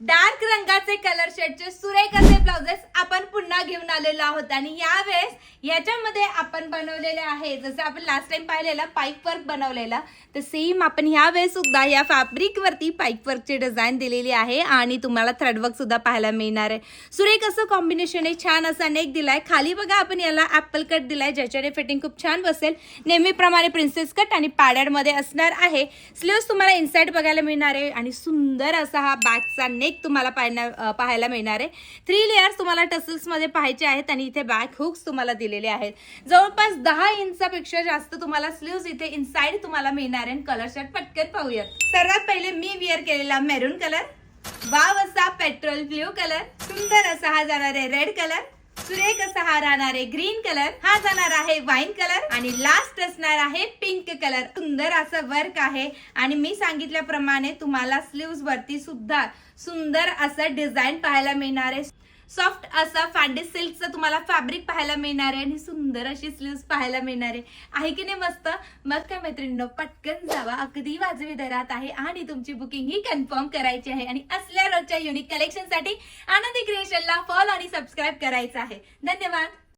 Dark रंगाचे colour शेडचे सुरेख असे ब्लाउजेस आपण पुन्हा घेऊन आलेलो आहोत आणि यावेळेस याच्यामध्ये आपण बनवलेले आहे जसं आपण लास्ट टाइम पाहिलेला पाईप वर्क बनवलेला तर सेम आपण यावेळेस सुद्धा या फॅब्रिक वरती पाईप वर्कची डिझाईन दिलेली आहे आणि तुम्हाला थ्रेड वर्क सुद्धा पाहायला मिळणार आहे। सुरेख असं कॉम्बिनेशन आहे, छान असा नेक दिलाय, खाली बघा आपण याला ऍपल कट दिलाय ज्याच्याने फिटिंग खूप छान बसेल, नेहमीप्रमाणे प्रिन्सेस कट आणि पॅडेड मध्ये असणार आहे। स्लीव्स तुम्हाला इनसाइड बघायला मिळणार आहे आणि सुंदर असा हा बॅकचा नेक तुम्हाला पाहायला मिळणार आहे। 3 लेयर्स तुम्हाला टसल्स मध्ये पाहायचे आहेत आणि इथे बॅक हुक्स तुम्हाला दिलेले आहेत। जवळपास 10 इंचापेक्षा जास्त तुम्हाला स्लीव्स इथे इनसाइड तुम्हाला मिळणार आहे। कलर चार्ट पटकन पाहूयात। सर्वात पहिले मी वेअर केलेला मेरून कलर, वाव असा पेट्रोल ब्ल्यू कलर, सुंदर असा हा जाणार आहे रेड कलर, सुरेख असा हा राहणार आहे ग्रीन कलर, हा जाणार आहे वाईन कलर आणि लास्ट असणार आहे पिंक कलर। सुंदर असं वर्क आहे आणि मी सांगितल्याप्रमाणे तुम्हाला स्लीव्स वरती सुद्धा सुंदर असं डिझाईन पाहायला मिळणार आहे। सॉफ्ट असा फॅन्डी सिल्कचं तुम्हाला फॅब्रिक पाहायला मिळणार आहे आणि सुंदर अशी स्लीव्स पाहायला मिळणार आहे की नाही मस्त। मग काय मैत्रिणींनो, पटकन जावा, अगदी वाजवी दरात आहे आणि तुमची बुकिंग ही कन्फर्म करायची आहे आणि असल्या रोजच्या युनिक कलेक्शन साठी आनंदी क्रिएशनला फॉलो आणि सबस्क्राईब करायचं आहे। धन्यवाद।